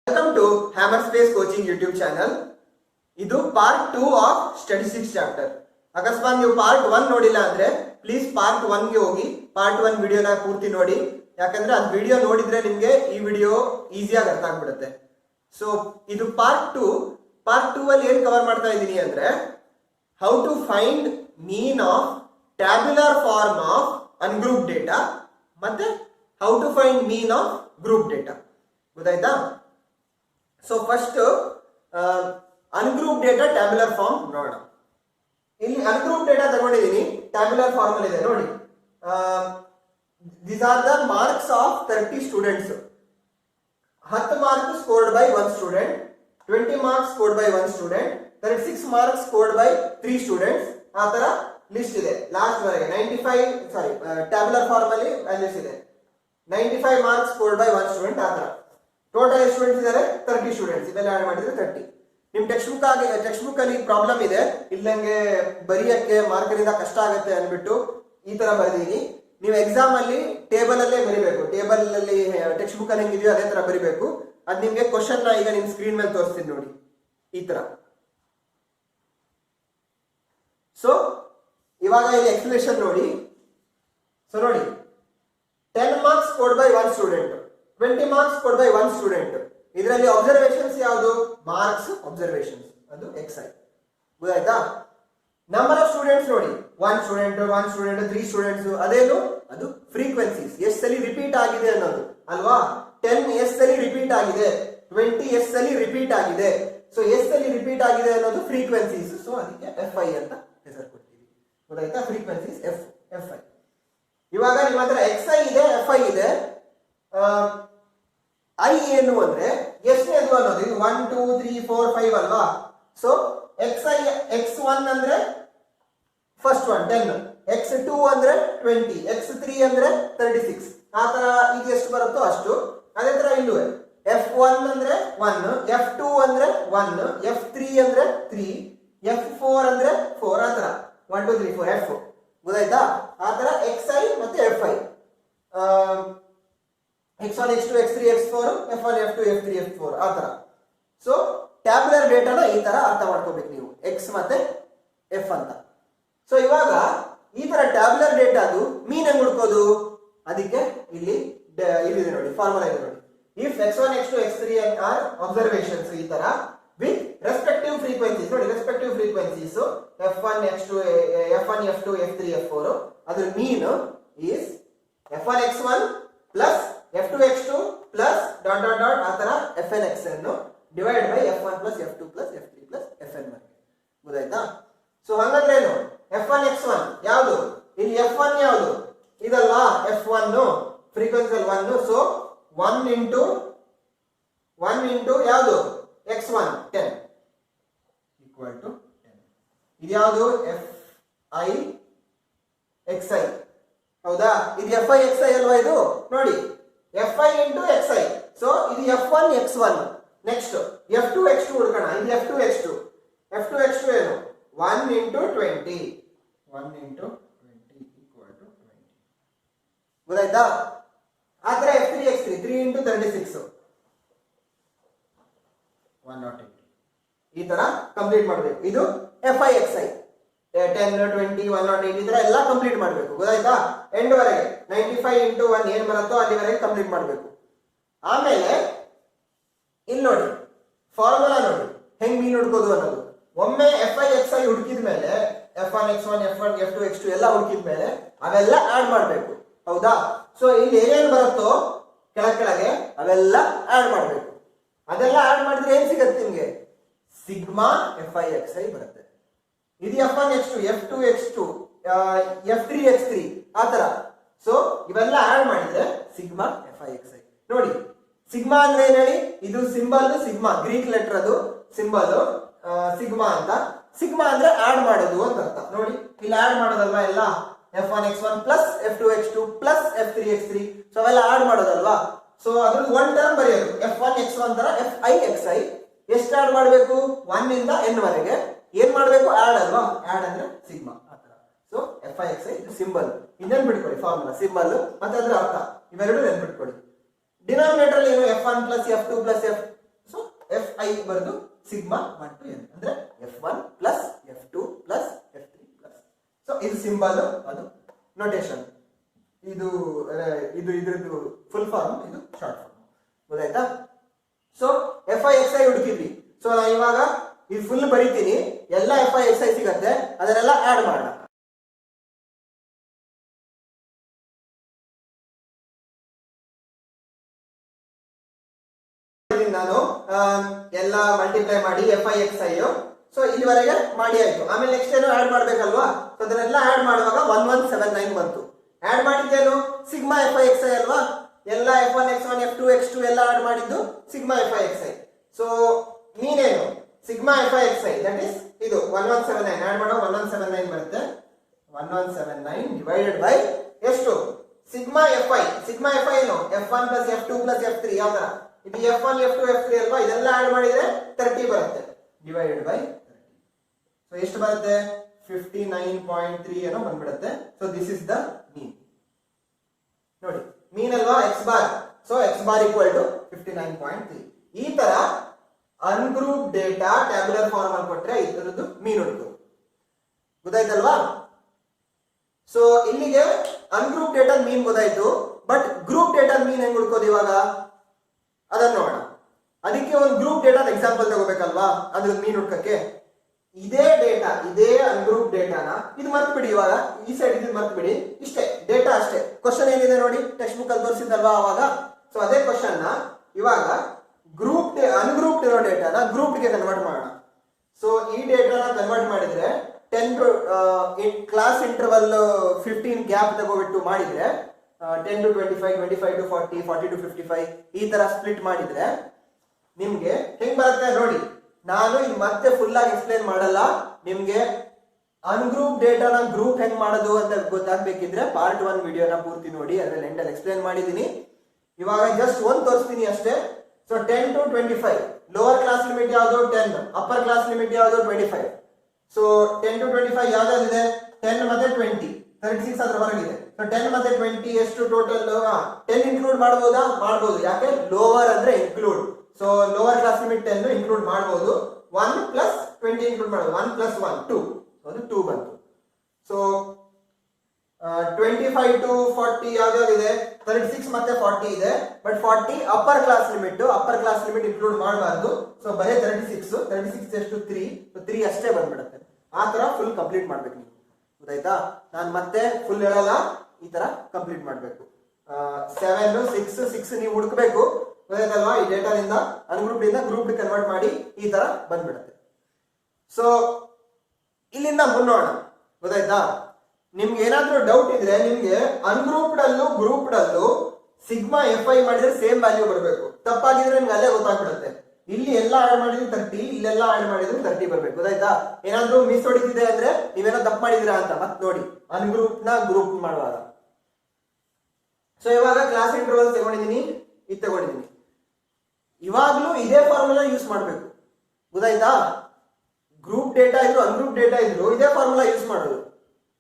Welcome to Hammer Space Coaching YouTube channel. ಇದು part 2 of statistics chapter. ಅಕಸ್ಮಾತ್ ನೀವು part 1 ನೋಡಿಲ್ಲ ಅಂದ್ರೆ ಪ್ಲೀಸ್ ಪಾರ್ಟ್ 1 ಗೆ ಹೋಗಿ ಪಾರ್ಟ್ 1 ವಿಡಿಯೋನ ಪೂರ್ತಿ ನೋಡಿ. ಯಾಕಂದ್ರೆ ಅದು ವಿಡಿಯೋ ನೋಡಿದ್ರೆ ನಿಮಗೆ ಈ ವಿಡಿಯೋ ಈಸಿಯಾಗಿ ಅರ್ಥ ಆಗ್ಬಿಡುತ್ತೆ. ಸೊ ಇದು ಪಾರ್ಟ್ 2. ಪಾರ್ಟ್ 2 ಅಲ್ಲಿ ಏನು ಕವರ್ ಮಾಡ್ತಾ ಇದ್ದೀನಿ ಅಂದ್ರೆ how to find mean of tabular form of ungroup data ಮತ್ತೆ how to find mean of group data. ಗೊತ್ತಾಯ್ತಾ? So first ungroup data tabular form ನೋಡೋಣ. ಇಲ್ಲಿ ಅನ್ಗ್ರೂಪ್ ಡೇಟಾ ತಗೊಂಡಿದ್ದೀನಿ, ಟ್ಯಾಬ್ಯುಲರ್ ಫಾರ್ಮ್ ಅಲ್ಲಿ ಇದೆ ನೋಡಿ. These are the marks of 30 students. 10 marks scored by 1 student, 20 marks scored by 1 student, 36 marks scored by 3 students. ಆ ತರ list ಇದೆ ಲಾಸ್ಟ್ ವರೆಗೆ. 95 ಟ್ಯಾಬ್ಯುಲರ್ ಫಾರ್ಮ್ ಅಲ್ಲಿ ವ್ಯಾಲ್ಯೂಸ್ ಇದೆ. 95 ಮಾರ್ಕ್ಸ್ ಸ್ಕೋರ್ಡ್ ಬೈ 1 ಸ್ಟೂಡೆಂಟ್. ಆ ತರ ಟೋಟಲ್ ಸ್ಟೂಡೆಂಟ್ಸ್ ಇದ್ದಾರೆ 30 ಸ್ಟೂಡೆಂಟ್ಸ್. ಇದೆಲ್ಲ ಆಡ್ ಮಾಡಿದ್ರೆ 30. ನಿಮ್ ಟೆಕ್ಸ್ಟ್ ಬುಕ್ ಅಲ್ಲಿ ಪ್ರಾಬ್ಲಮ್ ಇದೆ, ಇಲ್ಲಂಗೆ ಬರೆಯಕ್ಕೆ ಮಾರ್ಕರಿಂದ ಕಷ್ಟ ಆಗುತ್ತೆ ಅಂದ್ಬಿಟ್ಟು ಈ ತರ ಬರೆದಿದ್ದೀನಿ. ನೀವು ಎಕ್ಸಾಮ್ ಅಲ್ಲಿ ಟೇಬಲ್ ಅಲ್ಲೇ ಬರಿಬೇಕು. ಟೇಬಲ್ ಅಲ್ಲಿ ಟೆಕ್ಸ್ಟ್ ಬುಕ್ ಅಲ್ಲಿ ಹೆಂಗಿದೆಯೋ ಅದೇ ತರ ಬರಿಬೇಕು. ಅದ್ ನಿಮ್ಗೆ ಕ್ವಶನ್ ನ ಈಗ ನಿಮ್ ಸ್ಕ್ರೀನ್ ಮೇಲೆ ತೋರಿಸ್ತೀನಿ ನೋಡಿ, ಈ ತರ. ಸೊ ಇವಾಗ ಇಲ್ಲಿ ಎಕ್ಸ್ಪ್ಲೇಷನ್ ನೋಡಿ. ಸೊ ನೋಡಿ, 10 marks scored by 1 student, 20 marks scored by 1 student. ಇದರಲ್ಲಿ ಅಬ್ಸರ್ವೇಷನ್ಸ್ ಯಾವುದು? ಮಾರ್ಕ್ಸ್ ಅಬ್ಸರ್ವೇಷನ್ಸ್, ಅದು XI. ಗೊತ್ತಾಯ್ತಾ? ನಂಬರ್ ಆಫ್ ಸ್ಟೂಡೆಂಟ್ಸ್ ನೋಡಿ, 1 ಸ್ಟೂಡೆಂಟ್, 3 ಸ್ಟೂಡೆಂಟ್ಸ್. ಅದೇನು? ಅದು ಫ್ರೀಕ್ವೆನ್ಸೀಸ್, ಎಷ್ಟು ಸಲ ರಿಪೀಟ್ ಆಗಿದೆ ಅನ್ನೋದು ಅಲ್ವಾ. 10 ಎಷ್ಟು ಸಲ ರಿಪೀಟ್ ಆಗಿದೆ, 20 ಎಷ್ಟು ಸಲ ರಿಪೀಟ್ ಆಗಿದೆ. ಸೊ ಎಷ್ಟು ಸಲ ರಿಪೀಟ್ ಆಗಿದೆ ಅನ್ನೋದು ಫ್ರೀಕ್ವೆನ್ಸೀಸ್. ಸೊ ಅದಕ್ಕೆ FI ಅಂತ ಹೆಸರು ಕೊಡ್ತೀವಿ. ಗೊತ್ತಾಯ್ತಾ? Frequencies FI. ಇವಾಗ ನಿಮ್ಮ ಹತ್ರ XI ಇದೆ, FI ಇದೆ. ಐ ಏನು ಅಂದ್ರೆ ಎಷ್ಟನೇದು ಅನ್ನೋದು. ಇದು 1 2 3 4 5 ಅಲ್ವಾ. ಸೊ XI X1 ಅಂದ್ರೆ ಫಸ್ಟ್ ಒನ್ 10, X2 ಅಂದ್ರೆ 20, X3 ಅಂದ್ರೆ 36. ಆ ತರ ಇದು ಎಷ್ಟು ಬರುತ್ತೋ ಅಷ್ಟು. ಅದೇ ತರ ಇಲ್ಲೂ F1 ಅಂದ್ರೆ 1, F2 ಅಂದ್ರೆ 1, F3 ಅಂದ್ರೆ 3, F4 ಅಂದ್ರೆ 4. ಆ ತರ 1 2 3 4 F. ಗೊತ್ತಾಯ್ತಾ? ಆ ತರ XI ಮತ್ತೆ FI. X1 X2 X3 X4, F1 F2 F3 F4 ಆ ತರ. ಸೊ ಟ್ಯಾಬ್ಯುಲರ್ ಡೇಟಾನ ಈ ತರ ಅರ್ಥ ಮಾಡ್ಕೋಬೇಕು ನೀವು, X ಮತ್ತೆ F ಅಂತ. ಸೊ ಇವಾಗ ಈ ತರ ಟ್ಯಾಬ್ಯುಲರ್ ಡೇಟಾದು ಮೀನ್ ಹೆಂಗ್ ಹುಡ್ಕೋದು? ಅದಕ್ಕೆ ಇಲ್ಲಿ ಇಲ್ಲಿದೆ ನೋಡಿ, ಫಾರ್ಮುಲಾ ಇದೆ ನೋಡಿ. If X1 X2 X3 R observations ಈ ತರ ವಿತ್ ರೆಸ್ಪೆಕ್ಟಿವ್ ಫ್ರೀಕ್ವೆನ್ಸೀಸ್ ನೋಡಿ, respective frequencies F1 X2 F1 F2 F3 F4. ಅದ್ರ mean is F1 X1 plus F2 X2 plus dot dot dot ಆ ತರ FN XN divide by F1 plus F2 plus F3 plus FN ವರೆಗೆ. ಗೊತ್ತಾಯ್ತಾ? So ಹಂಗಂದ್ರೆ ಏನು? F1 X1 ಯಾವುದು? ಇಲ್ಲಿ F1 ಯಾವುದು? ಇದಲ್ಲ F1 ಫ್ರೀಕ್ವೆನ್ಸಿ 1. ಸೊ 1 ಇಂಟು ಯಾವುದು? X1 10 equal to 10. ಇದು ಯಾವುದು? FI XI. ಹೌದಾ? ಇದು FI XI ಅಲ್ವಾ? ಇದು ನೋಡಿ, FI ಇಂಟು XI. ಸೊ ಇದು F1 X1. Next F2 X2 ಹುಡ್ಕೋಣ. ಇದು F2 X2 ಏನು? 1 ಇಂಟು 20 ಈಕ್ವಲ್ ಟು 20. ಗೊತ್ತಾಯ್ತಾ? ಆ ತರ F3 X3 3 ಇಂಟು 36 108. ಈ ತರ ಕಂಪ್ಲೀಟ್ ಮಾಡಬೇಕು. ಇದು FI XI 10 20 108 ಈ ತರ ಎಲ್ಲ ಕಂಪ್ಲೀಟ್ ಮಾಡಬೇಕು. ಗೊತ್ತಾಯ್ತಾ? ಎಂಡ್ ವರೆಗೆ 95 ಇಂಟು 1 ಏನ್ ಬರುತ್ತೋ ಅಲ್ಲಿವರೆಗೆ ಕಂಪ್ಲೀಟ್ ಮಾಡಬೇಕು. ಆಮೇಲೆ ಇಲ್ಲಿ ನೋಡಿ, ಫಾರ್ಮುಲಾ ನೋಡಿ ಹೆಂಗ್ ಮೀನ್ ಹುಡ್ಕೋದು ಅನ್ನೋದು. ಒಮ್ಮೆ FI XI ಹುಡುಕಿದ ಮೇಲೆ F1 X1 F1 F2 X2 ಎಲ್ಲ ಹುಡುಕಿದ ಮೇಲೆ ಅವೆಲ್ಲ ಆಡ್ ಮಾಡಬೇಕು. ಹೌದಾ? ಸೊ ಇಲ್ಲಿ ಏನೇನು ಬರುತ್ತೋ ಕೆಳಗೆ ಅವೆಲ್ಲ ಆಡ್ ಮಾಡಬೇಕು. ಅದೆಲ್ಲ ಆಡ್ ಮಾಡಿದ್ರೆ ಏನ್ ಸಿಗತ್ತೆ ನಿಮ್ಗೆ? ಸಿಗ್ಮಾ FI XI ಬರುತ್ತೆ. ಇದು F1 X2 F2 X2 F3 X3 ಆ ತರ. ಸೊ ಇವೆಲ್ಲ ಆಡ್ ಮಾಡಿದ್ರೆ ಸಿಗ್ಮಾ FI XI. ನೋಡಿ, ಸಿಗ್ಮಾ ಅಂದ್ರೆ ಏನ್ ಹೇಳಿ? ಇದು ಸಿಂಬಲ್ ಸಿಗ್ಮಾ, ಗ್ರೀಕ್ ಲೆಟರ್ ಅದು ಸಿಂಬಲ್ ಸಿಗ್ಮಾ ಅಂತ. ಸಿಗ್ಮಾ ಅಂದ್ರೆ ಆಡ್ ಮಾಡೋದು ಅಂತ ಅರ್ಥ. ನೋಡಿ ಇಲ್ಲಿ ಆಡ್ ಮಾಡೋದಲ್ವಾ ಎಲ್ಲ. F1 X1 plus F2 X2 plus F3 X3. So ಅವೆಲ್ಲ ಆಡ್ ಮಾಡೋದಲ್ವಾ. ಸೊ ಅದ್ರಲ್ಲಿ ಒನ್ ಟರ್ಮ್ ಬರೆಯೋದು F1 X1 ತರ FI XI. ಎಷ್ಟು ಆಡ್ ಮಾಡಬೇಕು? 1 ಇಂದ n ವರೆಗೆ. ಏನ್ ಮಾಡ್ಬೇಕು? ಆಡ್ ಅಲ್ವಾ. ಆಡ್ ಅಂದ್ರೆ ಸಿಗ್ಮಾ ಆ ತರ. ಸೊ FI XI ಇದು ಸಿಂಬಲ್. ಇನ್ನೇನ್ ಬಿಟ್ಕೊಳ್ಳಿ, ಫಾರ್ಮುಲಾ ಸಿಂಬಲ್ ಮತ್ತೆ ಅದ್ರ ಅರ್ಥ ಇವೆರಡು ನೆನ್ಪಿಟ್ಕೊಳ್ಳಿ. ಡಿನಾಮಿನೇಟರ್ ಏನು? F1 plus F2 plus F I ಬರೆದು ಸಿಗ್ಮಾ 1 to n ಅಂದ್ರೆ f1 plus f2 plus f3 plus. So ಇದು ಸಿಂಬಲ್, ಅದು ನೋಟೇಶನ್. ಇದು ಇದ್ರದ್ದು ಫುಲ್ ಫಾರ್ಮ್, ಇದು ಶಾರ್ಟ್ ಫಾರ್ಮ್. ಗೊತ್ತಾಯ್ತಾ? So F I X I ಹುಡುಕಿದ್ವಿ. ಸೊ ನಾನು ಇವಾಗ ಇದು ಫುಲ್ ಬರೀತೀನಿ, ಎಲ್ಲ ಎಫ್ ಐ ಎಕ್ಸ್ ಐ ಸಿಗತ್ತೆ, ಅದನ್ನೆಲ್ಲ ಆಡ್ ಮಾಡೋಣ. ನಾನು ಎಲ್ಲ ಮಲ್ಟಿಪ್ಲೈ ಮಾಡಿ F I X I. So ಇಲ್ಲಿವರೆಗೆ ಮಾಡಿ ಆಯ್ತು. ಆಮೇಲೆ ನೆಕ್ಸ್ಟ್ ಏನು ಆಡ್ ಮಾಡ್ಬೇಕಲ್ವಾ? ಸೊ ಅದನ್ನೆಲ್ಲ ಆಡ್ ಮಾಡುವಾಗ 1179 ಬಂತು. ಆಡ್ ಮಾಡಿದ್ದೇನು? Sigma F I X I ಅಲ್ವಾ? ಎಲ್ಲ f1 x1 f2 x2 ಎಲ್ಲ ಆಡ್ ಮಾಡಿದ್ದು sigma F I X I. So ಮೀನೇನು? Sigma F I X I that is ಇದು 1179 ಆಡ್ ಮಾಡೋ 1179 ಬರುತ್ತೆ. 1179 ಡಿವೈಡೆಡ್ ಬೈ ಎಷ್ಟು? Sigma F I. Sigma F I ಏನು? f1 plus f2 plus f3. ಯಾವ ತರ? ಇದು f1 f2 f3 ಅಲ್ವಾ? ಇದೆಲ್ಲ ಆಡ್ ಮಾಡಿದ್ರೆ 30 ಬರುತ್ತೆ. Divided by 30. ಸೊ ಎಷ್ಟು ಬರುತ್ತೆ? 59.3 ಏನೋ ಬಂದ್ಬಿಡುತ್ತೆ. So this is the mean. ನೋಡಿ, ಮೀನ್ ಅಲ್ವಾ x bar. So x bar equal to 59.3. ಈ ತರ ಅನ್ಗ್ರೂಪ್ ಡೇಟಾ ಟ್ಯಾಬ್ಯುಲರ್ ಫಾರ್ಮ್ ಅಲ್ಲಿ ಕೊಟ್ರೆ ಇದರದ್ದು ಮೀನ್ ಹುಡುಕು. ಗೊತ್ತಾಯ್ತಲ್ವಾ? ಸೊ ಇಲ್ಲಿಗೆ ಅನ್ಗ್ರೂಪ್ ಡೇಟಾ ಮೀನ್ ಗೊತ್ತಾಯ್ತು. ಬಟ್ ಗ್ರೂಪ್ ಡೇಟಾ ಮೀನ್ ಹೆಂಗ್ ಹುಡ್ಕೋದು ಇವಾಗ? ಅದನ್ನ ನೋಡೋಣ. ಅದಕ್ಕೆ ಒಂದು ಗ್ರೂಪ್ ಡೇಟಾ ಎಕ್ಸಾಂಪಲ್ ತಗೋಬೇಕಲ್ವಾ ಅದ್ರ ಮೀನ್ ಹುಡ್ಕಕ್ಕೆ. ಇದೇ ಡೇಟಾ, ಇದೇ ಅನ್ಗ್ರೂಪ್ ಡೇಟಾನ ಇದು ಮರ್ತು ಬಿಡಿ. ಇವಾಗ ಈ ಸೈಡ್ ಇದು ಮರ್ತು ಬಿಡಿ. ಇಷ್ಟೇ ಡೇಟಾ ಅಷ್ಟೇ. ಕ್ವಶನ್ ಏನಿದೆ ನೋಡಿ, ಟೆಕ್ಸ್ಟ್ ಬುಕ್ ಅಲ್ಲಿ ತೋರಿಸಿದಲ್ವಾ ಅವಾಗ. ಸೊ ಅದೇ ಕ್ವಶನ್ ನ ಇವಾಗ ಗ್ರೂಪ್ ಅನ್ಗ್ರೂಪ್ ಇರೋ ಡೇಟಾನ ಗ್ರೂಪ್ ಗೆ ಕನ್ವರ್ಟ್ ಮಾಡೋಣ. ಸೊ ಈ ಡೇಟಾನ ಕನ್ವರ್ಟ್ ಮಾಡಿದ್ರೆ 10 ಕ್ಲಾಸ್ ಇಂಟರ್ವಲ್ 15 ಗ್ಯಾಪ್ ತಗೋಬಿಟ್ಟು ಮಾಡಿದ್ರೆ 10 to 25, 25 to 40, 40 to 55 ಈ ತರ ಸ್ಪ್ಲಿಟ್ ಮಾಡಿದ್ರೆ ನಿಮ್ಗೆ ಹೆಂಗ್ ಬರುತ್ತೆ ನೋಡಿ. ನಾನು ಇದು ಮತ್ತೆ ಫುಲ್ ಆಗಿ ಎಕ್ಸ್ಪ್ಲೇನ್ ಮಾಡಲ್ಲ. ನಿಮ್ಗೆ ಅನ್ಗ್ರೂಪ್ ಡೇಟಾನ ಗ್ರೂಪ್ ಹೆಂಗ್ ಮಾಡೋದು ಅಂತ ಗೊತ್ತಾಗ್ಬೇಕಿದ್ರೆ ಪಾರ್ಟ್ 1 ವಿಡಿಯೋನ ಪೂರ್ತಿ ನೋಡಿ, ಅದ್ರಲ್ಲಿ ಎಂಡಲ್ಲಿ ಎಕ್ಸ್ಪ್ಲೇನ್ ಮಾಡಿದೀನಿ. ಇವಾಗ ಜಸ್ಟ್ ಒಂದು ತೋರಿಸ್ತೀನಿ ಅಷ್ಟೇ. So 10 to 25 lower class limit ಯಾವುದು? 10. ಅಪ್ಪರ್ ಕ್ಲಾಸ್ ಲಿಮಿಟ್ ಯಾವುದು? 25. So 10 to 25 ಯಾವ್ದಾದಿದೆ? 10 ಮತ್ತೆ 20, 36 ಅದ್ರ ಹೊರಗಿದೆ. ಸೊ 10 ಮತ್ತೆ 20 ಎಷ್ಟು ಟೋಟಲ್? 10 ಇನ್ಕ್ಲೂಡ್ ಮಾಡಬಹುದಾ? ಮಾಡಬಹುದು. ಯಾಕೆ? ಲೋವರ್ ಅಂದ್ರೆ include. So lower class limit 10 include ಮಾಡಬಹುದು. 1 ಪ್ಲಸ್ 20 ಇನ್ಕ್ಲೂಡ್ ಮಾಡಬಹುದು. 1 ಪ್ಲಸ್ 1 2. ಅದು 2 ಬಂತು. So 25 to 40 ಯಾವ್ದಾವ್ದಿದೆ? 36 ಮತ್ತೆ 40 ಇದೆ. But 40 upper class limit. Upper class limit include ಮಾಡಬಾರ್ದು. ಸೊ ಬರೀ 36 ಎಷ್ಟು? 3. 3 ಅಷ್ಟೇ ಬಂದ್ಬಿಡುತ್ತೆ. ಆ ತರ ಫುಲ್ ಕಂಪ್ಲೀಟ್ ಮಾಡ್ಬೇಕು ನೀವು. ಗೊತ್ತಾಯ್ತಾ? ನಾನು ಮತ್ತೆ ಫುಲ್ ಹೇಳಲ್ಲ, ಈ ತರ ಕಂಪ್ಲೀಟ್ ಮಾಡ್ಬೇಕು. 7 6 ನೀವು ಹುಡುಕ್ಬೇಕು. ಗೊತ್ತಾಯ್ತಲ್ವಾ? ಈ ಡೇಟಾದಿಂದ ಅನ್ಗ್ರೂಪ್ ಇಂದ ಗ್ರೂಪ್ ಕನ್ವರ್ಟ್ ಮಾಡಿ ಈ ತರ ಬಂದ್ಬಿಡುತ್ತೆ. ಸೊ ಇಲ್ಲಿಂದ ಮುನ್ನೋಣ. ಗೊತ್ತಾಯ್ತಾ? ನಿಮ್ಗೆ ಏನಾದ್ರೂ ಡೌಟ್ ಇದ್ರೆ ನಿಮ್ಗೆ ಅನ್ಗ್ರೂಪ್ಡ್ ಅಲ್ಲೂ ಗ್ರೂಪ್ಡ್ ಅಲ್ಲೂ ಸಿಗ್ಮಾ ಎಫ್ ಐ ಮಾಡಿದ್ರೆ ಸೇಮ್ ವ್ಯಾಲ್ಯೂ ಬರಬೇಕು. ತಪ್ಪಾಗಿದ್ರೆ ನಿಮ್ಗೆ ಅಲ್ಲೇ ಗೊತ್ತಾಗ್ಬಿಡುತ್ತೆ. ಇಲ್ಲಿ ಎಲ್ಲ ಆಡ್ ಮಾಡಿದ್ರು 30, ಇಲ್ಲೆಲ್ಲ ಆಡ್ ಮಾಡಿದ್ರು 30 ಬರ್ಬೇಕು. ಗೊತ್ತಾಯ್ತಾ? ಏನಾದ್ರೂ ಮಿಸ್ ಹೊಡಿತಿದೆ ಅಂದ್ರೆ ನೀವೇನೋ ತಪ್ಪು ಮಾಡಿದಿರಾ ಅಂತ ಮತ್ ನೋಡಿ ಅನ್ಗ್ರೂಪ್ ನ ಗ್ರೂಪ್ ಮಾಡುವಾಗ. ಸೊ ಇವಾಗ ಕ್ಲಾಸ್ ಇಂಟರ್ವಲ್ ತಗೊಂಡಿದ್ದೀನಿ, ಇದು ತಗೊಂಡಿದ್ದೀನಿ. ಇವಾಗ್ಲೂ ಇದೇ ಫಾರ್ಮುಲಾ ಯೂಸ್ ಮಾಡಬೇಕು. ಗೊತ್ತಾಯ್ತಾ? ಗ್ರೂಪ್ ಡೇಟಾ ಇದ್ರು ಅನ್ಗ್ರೂಪ್ ಡೇಟಾ ಇದ್ರು ಇದೇ ಫಾರ್ಮುಲಾ ಯೂಸ್ ಮಾಡೋದು.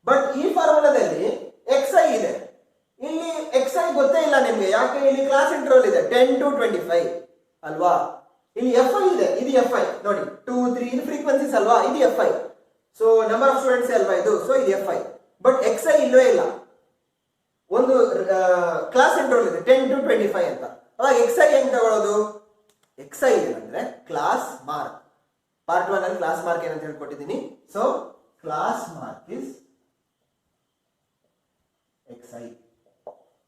ಬಟ್ ಈ ಫಾರ್ಮುಲಾದಲ್ಲಿ ಎಕ್ಸ್ ಐ ಇದೆ, ಇಲ್ಲಿ ಎಕ್ಸ್ ಐ ಗೊತ್ತೇ ಇಲ್ಲ ನಿಮ್ಗೆ. ಯಾಕೆ? ಇಲ್ಲಿ ಕ್ಲಾಸ್ ಇಂಟರ್ವಲ್ ಇದೆ 10 to 25 ಅಲ್ವಾ? ಇಲ್ಲಿ ಎಫ್ ಐ ಇದೆ, ಇದು ಎಫ್ ಐ ನೋಡಿ 2 3 ಇದು ಫ್ರೀಕ್ವೆನ್ಸೀಸ್ ಅಲ್ವಾ? ಇದು F I. So number of students ಅಲ್ವಾ ಇದು? ಸೊ ಇದು F I. But X I ಇಲ್ಲವೇ ಇಲ್ಲ. ಒಂದು ಕ್ಲಾಸ್ ಇಂಟರ್ವಲ್ ಇದೆ 10 to 25 ಅಂತ. ಅವಾಗ ಎಕ್ಸ್ ಐ ಹೆಂಗ್ ತಗೊಳ್ಳೋದು? ಎಕ್ಸ್ ಐ ಏನಂದ್ರೆ ಕ್ಲಾಸ್ ಮಾರ್ಕ್. ಪಾರ್ಟ್ 1 ಅಲ್ಲಿ ಕ್ಲಾಸ್ ಮಾರ್ಕ್ ಏನಂತ ಹೇಳ್ಕೊಟ್ಟಿದ್ದೀನಿ. So class mark is X I.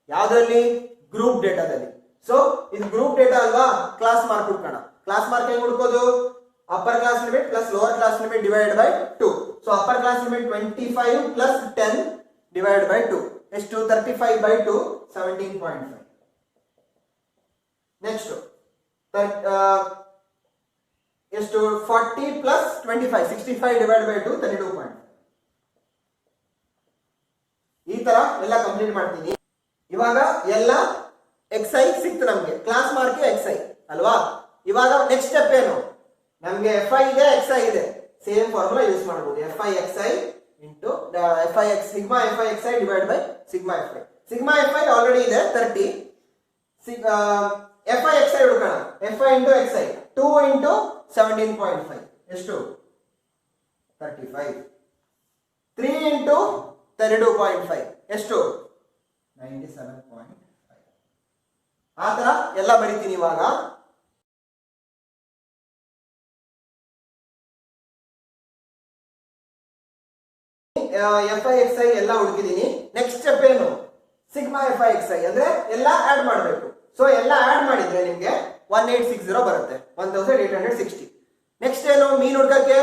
ಯಾವ್ದ್ರಲ್ಲಿ? ಗ್ರೂಪ್ ಡೇಟಾದಲ್ಲಿ. ಸೊ ಇದು ಗ್ರೂಪ್ ಡೇಟಾ ಅಲ್ವಾ? ಕ್ಲಾಸ್ ಮಾರ್ಕ್ ಹುಡ್ಕೋಣ. ಕ್ಲಾಸ್ ಮಾರ್ಕ್ ಹೆಂಗ್ ಹುಡ್ಕೋದು? Upper class limit plus lower class limit divide by 2. So upper class limit 25 plus 10 divide by 2 ಎಷ್ಟು? 35 by 2 17.5. ನೆಕ್ಸ್ಟ್ ಎಷ್ಟು? 40 plus 25 65 divide by 2 32.5. ಈ ತರ ಎಲ್ಲ ಕಂಪ್ಲೀಟ್ ಮಾಡ್ತೀನಿ. ಇವಾಗ ಎಲ್ಲ ಎಕ್ಸ್ ಐ ಸಿಕ್ತು ನಮ್ಗೆ. ಕ್ಲಾಸ್ ಮಾರ್ಕ್ ಎಕ್ಸ್ ಐ ಅಲ್ವಾ? ಇವಾಗ ನೆಕ್ಸ್ಟ್ ಸ್ಟೆಪ್ ಏನು? ನಮ್ಗೆ ಎಫ್ ಐ ಇದೆ, ಎಕ್ಸ್ ಐ ಇದೆ. ಸೇಮ್ ಫಾರ್ಮುಲಾ ಯೂಸ್ ಮಾಡಬಹುದು. F I X I into F I X sigma F I X I divide by sigma F I. Sigma F I already ಇದೆ 30. F I X I ಹುಡುಕೋಣ. F I into X I 2 into 17.5 ಎಷ್ಟು 35. 3 into 32.5 ಎಷ್ಟು 97.5. ಆ ತರ ಎಲ್ಲ ಬರೀತೀನಿ ಇವಾಗ. F I X I ಎಲ್ಲ ಹುಡುಕಿದೀನಿ. ನೆಕ್ಸ್ಟ್ ಸ್ಟೆಪ್ ಏನು, sigma F I X I ಅಂದ್ರೆ ಎಲ್ಲ ಆಡ್ ಮಾಡಬೇಕು. ಸೊ ಎಲ್ಲ ಆಡ್ ಮಾಡಿದ್ರೆ ನಿಮ್ಗೆ 1860 ಬರುತ್ತೆ, 1860. ನೆಕ್ಸ್ಟ್ ಏನು, ಮೀನ್ ಹುಡ್ಕಕ್ಕೆ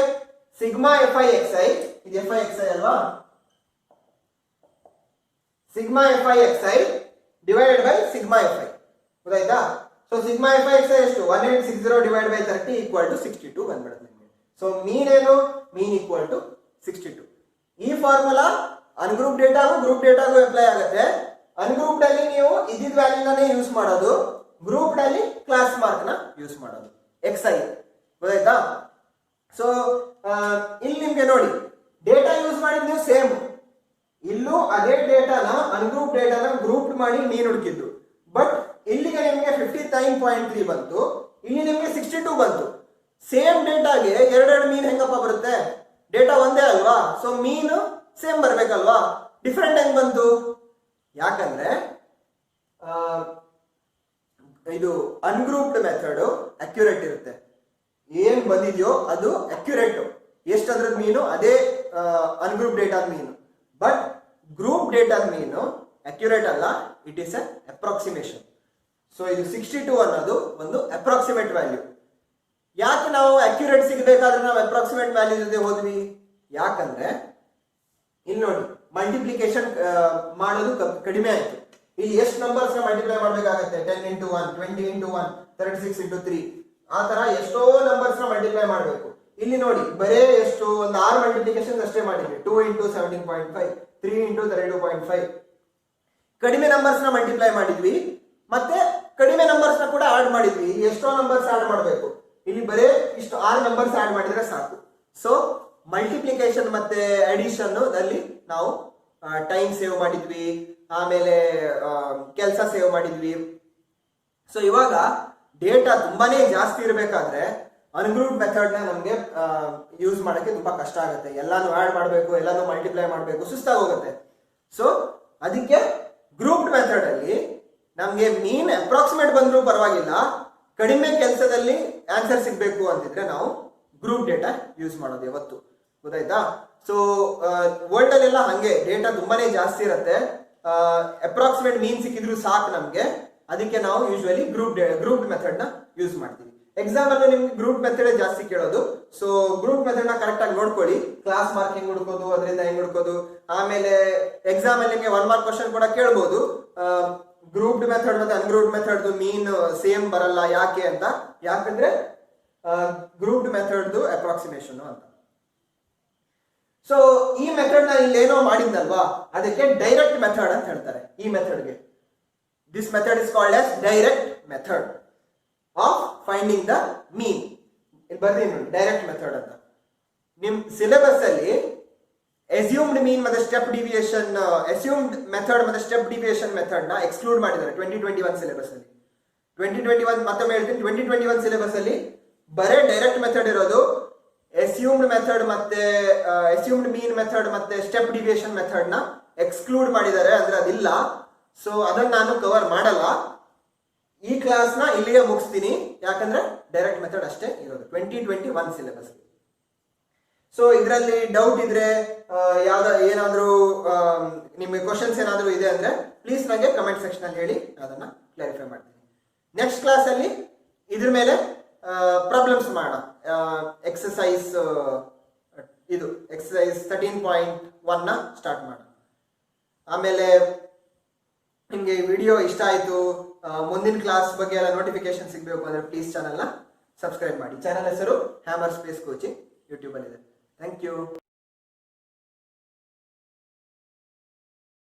sigma F I X I, ಇದು ಎಫ್ ಐ ಎಕ್ಸ್ ಐ ಅಲ್ವಾ, sigma F I X I divided by sigma F I, ಗೊತ್ತಾಯ್ತಾ? So sigma F I X I ಎಷ್ಟು 1860 ಡಿವೈಡ್ ಬೈ 30 ಈಕ್ವಲ್ ಟು 62 ಬಂದ್ಬಿಡುತ್ತೆ ನಿಮಗೆ. So mean ಏನು, ಮೀನ್ equal to 62. ಈ formula ungroup ಡೇಟಾಗೂ group ಡೇಟಾಗೂ apply ಆಗುತ್ತೆ. ಅನ್ಗ್ರೂಪ್ ಅಲ್ಲಿ ನೀವು ಇದ್ದಿದ್ ವ್ಯಾಲ್ಯೂನೇ ಯೂಸ್ ಮಾಡೋದು, ಗ್ರೂಪ್ ಅಲ್ಲಿ ಕ್ಲಾಸ್ ಮಾರ್ಕ್ ನ ಯೂಸ್ ಮಾಡೋದು, ಎಕ್ಸ್ ಐ, ಗೊತ್ತಾಯ್ತಾ? ಸೊ ಇಲ್ಲಿ ನಿಮ್ಗೆ ನೋಡಿ ಡೇಟಾ ಯೂಸ್ ಮಾಡಿದ್ ನೀವು ಸೇಮ್, ಇಲ್ಲೂ ಅದೇ ಡೇಟಾನ ಅನ್ಗ್ರೂಪ್ ಡೇಟಾನ ಗ್ರೂಪ್ ಮಾಡಿ ಮೀನ್ ಹುಡುಕಿದ್ದು. ಬಟ್ ಇಲ್ಲಿಗೆ ನಿಮ್ಗೆ 59.3 ಬಂತು, ಇಲ್ಲಿ ನಿಮ್ಗೆ 62 ಬಂತು. ಸೇಮ್ ಡೇಟಾಗೆ ಎರಡೆರಡು ಮೀನ್ ಹೆಂಗಪ್ಪ ಬರುತ್ತೆ, ಡೇಟಾ ಒಂದೇ ಅಲ್ವಾ? ಸೊ ಮೀನು ಸೇಮ್ ಬರ್ಬೇಕಲ್ವಾ, ಡಿಫ್ರೆಂಟ್ ಹೆಂಗ್ ಬಂತು? ಯಾಕಂದ್ರೆ ಇದು ಅನ್ಗ್ರೂಪ್ಡ್ ಮೆಥಡ್ ಅಕ್ಯುರೇಟ್ ಇರುತ್ತೆ, ಏನ್ ಬಂದಿದೆಯೋ ಅದು ಅಕ್ಯುರೇಟ್, ಎಷ್ಟಾದ್ರೂ ಮೀನು ಅದೇ ಅನ್ಗ್ರೂಪ್ ಡೇಟಾ ಮೀನು. ಬಟ್ ಗ್ರೂಪ್ ಡೇಟಾ ಮೀನು ಅಕ್ಯುರೇಟ್ ಅಲ್ಲ, it is a approximation. So ಇದು 62 ಅನ್ನೋದು ಒಂದು ಅಪ್ರಾಕ್ಸಿಮೇಟ್ ವ್ಯಾಲ್ಯೂ. ಯಾಕೆ ನಾವು ಅಕ್ಯುರೇಟ್ ಸಿಗಬೇಕಾದ್ರೆ ನಾವು ಅಪ್ರಾಕ್ಸಿಮೇಟ್ ವ್ಯಾಲ್ಯೂ ಜೊತೆ ಹೋದ್ವಿ? ಯಾಕಂದ್ರೆ ಇಲ್ಲಿ ನೋಡಿ ಮಲ್ಟಿಪ್ಲಿಕೇಶನ್ ಮಾಡೋದು ಕಡಿಮೆ ಆಯ್ತು. ಇಲ್ಲಿ ಎಷ್ಟು ನಂಬರ್ಸ್ ನ ಮಲ್ಟಿಪ್ಲೈ ಮಾಡ್ಬೇಕಾಗತ್ತೆ, 10 ಇಂಟು 1, 20 ಇಂಟು 1, 36 ಇಂಟು 3, ಆ ತರ ಎಷ್ಟೋ ನಂಬರ್ಸ್ ನ ಮಲ್ಟಿಪ್ಲೈ ಮಾಡಬೇಕು. ಇಲ್ಲಿ ನೋಡಿ ಬರೇ ಎಷ್ಟು ಒಂದು 6 ಮಲ್ಟಿಪ್ಲಿಕೇಶನ್ ಅಷ್ಟೇ ಮಾಡಿದ್ವಿ, 2 ಇಂಟು 17.5, 3 ಇಂಟು 32.5. ಕಡಿಮೆ ನಂಬರ್ಸ್ ನ ಮಲ್ಟಿಪ್ಲೈ ಮಾಡಿದ್ವಿ, ಮತ್ತೆ ಕಡಿಮೆ ನಂಬರ್ಸ್ ನ ಕೂಡ ಆಡ್ ಮಾಡಿದ್ವಿ. ಎಷ್ಟೋ ನಂಬರ್ಸ್ ಆಡ್ ಮಾಡಬೇಕು, ಇಲ್ಲಿ ಬರೇ ಇಷ್ಟು 6 ನಂಬರ್ಸ್ ಆಡ್ ಮಾಡಿದ್ರೆ ಸಾಕು. ಸೊ ಮಲ್ಟಿಪ್ಲಿಕೇಶನ್ ಮತ್ತೆ ಅಡಿಷನ್ ಅಲ್ಲಿ ನಾವು ಟೈಮ್ ಸೇವ್ ಮಾಡಿದ್ವಿ, ಆಮೇಲೆ ಕೆಲಸ ಸೇವ್ ಮಾಡಿದ್ವಿ. ಸೊ ಇವಾಗ ಡೇಟಾ ತುಂಬಾನೇ ಜಾಸ್ತಿ ಇರಬೇಕಾದ್ರೆ ಅನ್ಗ್ರೂಪ್ ಮೆಥಡ್ ನ ನಮ್ಗೆ ಯೂಸ್ ಮಾಡಕ್ಕೆ ತುಂಬಾ ಕಷ್ಟ ಆಗುತ್ತೆ. ಎಲ್ಲಾನು ಆಡ್ ಮಾಡಬೇಕು, ಎಲ್ಲಾನು ಮಲ್ಟಿಪ್ಲೈ ಮಾಡಬೇಕು, ಸುಸ್ತಾಗಿ ಹೋಗುತ್ತೆ. ಸೊ ಅದಕ್ಕೆ ಗ್ರೂಪ್ಡ್ ಮೆಥಡ್ ಅಲ್ಲಿ ನಮ್ಗೆ ಮೀನ್ ಅಪ್ರಾಕ್ಸಿಮೇಟ್ ಬಂದ್ರೂ ಪರವಾಗಿಲ್ಲ, ಕಡಿಮೆ ಕೆಲಸದಲ್ಲಿ ಆನ್ಸರ್ ಸಿಗ್ಬೇಕು ಅಂತಿದ್ರೆ ನಾವು ಗ್ರೂಪ್ ಡೇಟಾ ಯೂಸ್ ಮಾಡೋದು ಯಾವತ್ತು, ಗೊತ್ತಾಯ್ತಾ? ಸೊ ವರ್ಲ್ಡ್ ಅಲ್ಲೆಲ್ಲ ಹಂಗೆ ಡೇಟಾ ತುಂಬಾನೇ ಜಾಸ್ತಿ ಇರುತ್ತೆ, ಅಪ್ರಾಕ್ಸಿಮೇಟ್ ಮೀನ್ ಸಿಕ್ಕಿದ್ರು ಸಾಕು ನಮ್ಗೆ. ಅದಕ್ಕೆ ನಾವು ಯೂಶುವಲಿ ಗ್ರೂಪ್ ಮೆಥಡ್ ನ ಯೂಸ್ ಮಾಡ್ತೀವಿ. ಎಕ್ಸಾಮ್ ಅಲ್ಲೂ ನಿಮ್ಗೆ ಗ್ರೂಪ್ ಮೆಥಡ್ ಜಾಸ್ತಿ ಕೇಳೋದು. ಸೊ ಗ್ರೂಪ್ ಮೆಥಡ್ ನ ಕರೆಕ್ಟ್ ಆಗಿ ನೋಡ್ಕೊಳ್ಳಿ, ಕ್ಲಾಸ್ ಮಾರ್ಕ್ ಹೆಂಗ್ ಹುಡ್ಕೋದು, ಅದರಿಂದ ಹೆಂಗ್ ಹುಡ್ಕೋದು. ಆಮೇಲೆ ಎಕ್ಸಾಮ್ ಅಲ್ಲಿ ನಿಮ್ಗೆ 1 ಮಾರ್ಕ್ ಕ್ವಶನ್ ಕೂಡ ಕೇಳ್ಬೋದು, ಗ್ರೂಪ್ಡ್ ಮೆಥಡ್ ಮತ್ತೆ ಅನ್ಗ್ರೂಪ್ಡ್ ಮೆಥಡ್ ಮೀನ್ ಸೇಮ್ ಬರಲ್ಲ ಯಾಕೆ ಅಂತ. ಯಾಕಂದ್ರೆ ಗ್ರೂಪ್ಡ್ ಮೆಥಡ್ ಅಪ್ರಾಕ್ಸಿಮೇಷನ್ ಅಂತ. ಸೊ ಈ ಮೆಥಡ್ ನ ಇಲ್ಲೇನೋ ಮಾಡಿದ್ನಲ್ವಾ, ಅದಕ್ಕೆ ಡೈರೆಕ್ಟ್ ಮೆಥಡ್ ಅಂತ ಹೇಳ್ತಾರೆ. ಈ ಮೆಥಡ್ಗೆ this method is called as direct method of finding the mean. ಇಲ್ಲಿ ಬರ್ತೀನಿ ನೋಡಿ ಡೈರೆಕ್ಟ್ ಮೆಥಡ್ ಅಂತ. ನಿಮ್ ಸಿಲೆಬಸ್ ಅಲ್ಲಿ ಅಸ್ಯೂಮ್ಡ್ ಮೀನ್ ಮತ್ತೆ ಸ್ಟೆಪ್ ಡಿವಿಯೇಷನ್, ಅಸ್ಯೂಮ್ಡ್ ಮೆಥಡ್ ಮತ್ತೆ ಸ್ಟೆಪ್ ಡಿವಿಯೇಷನ್ ಮೆಥಡ್ ನ ಎಕ್ಸ್ಕ್ಲೂಡ್ ಮಾಡಿದ್ದಾರೆ 2021 ಸಿಲೆಬಸ್ ಅಲ್ಲಿ. 2021 ಮತ್ತೊಮ್ಮೆ ಹೇಳ್ತೀನಿ, 2021 ಸಿಲೆಬಸ್ ಅಲ್ಲಿ ಬರೇ ಡೈರೆಕ್ಟ್ ಮೆಥಡ್ ಇರೋದು. ಅಸ್ಯೂಮ್ಡ್ ಮೆಥಡ್ ಮತ್ತೆ ಅಸ್ಯೂಮ್ಡ್ ಮೀನ್ ಮೆಥಡ್ ಮತ್ತೆ ಸ್ಟೆಪ್ ಡಿವಿಯೇಷನ್ ಮೆಥಡ್ ನ ಎಕ್ಸ್ಕ್ಲೂಡ್ ಮಾಡಿದ್ದಾರೆ, ಅಂದ್ರೆ ಅದಿಲ್ಲ. ಸೊ ಅದನ್ನ ನಾನು ಕವರ್ ಮಾಡಲ್ಲ. ಈ ಕ್ಲಾಸ್ ನ ಇಲ್ಲಿಗೆ ಮುಗಿಸ್ತೀನಿ, ಯಾಕಂದ್ರೆ ಡೈರೆಕ್ಟ್ ಮೆಥಡ್ ಅಷ್ಟೇ ಇರೋದು 2021 ಸಿಲೆಬಸ್. ಸೊ ಇದರಲ್ಲಿ ಡೌಟ್ ಇದ್ರೆ ಏನಾದ್ರೂ ನಿಮಗೆ ಕ್ವಶನ್ಸ್ ಏನಾದ್ರೂ ಇದೆ ಅಂದ್ರೆ ಪ್ಲೀಸ್ ನನಗೆ ಕಮೆಂಟ್ ಸೆಕ್ಷನ್ ಅಲ್ಲಿ ಹೇಳಿ, ಅದನ್ನ ಕ್ಲಾರಿಫೈ ಮಾಡ್ತೀನಿ. ನೆಕ್ಸ್ಟ್ ಕ್ಲಾಸ್ ಅಲ್ಲಿ ಇದ್ರ ಮೇಲೆ ಪ್ರಾಬ್ಲಮ್ಸ್ ಮಾಡೋಣ. ಎಕ್ಸಸೈಸ್ 13.1 ನ ಸ್ಟಾರ್ಟ್ ಮಾಡೋಣ. ಆಮೇಲೆ ನಿಮ್ಗೆ ವಿಡಿಯೋ ಇಷ್ಟ ಆಯ್ತು, ಮುಂದಿನ ಕ್ಲಾಸ್ ಬಗ್ಗೆ ಎಲ್ಲ ನೋಟಿಫಿಕೇಶನ್ ಸಿಗಬೇಕು ಅಂದ್ರೆ ಪ್ಲೀಸ್ ಚಾನಲ್ನ ಸಬ್ಸ್ಕ್ರೈಬ್ ಮಾಡಿ. ಚಾನಲ್ ಹೆಸರು ಹ್ಯಾಮರ್ ಸ್ಪೇಸ್ ಕೋಚಿಂಗ್ ಯೂಟ್ಯೂಬ್ ಅಲ್ಲಿ ಇದೆ. Thank you.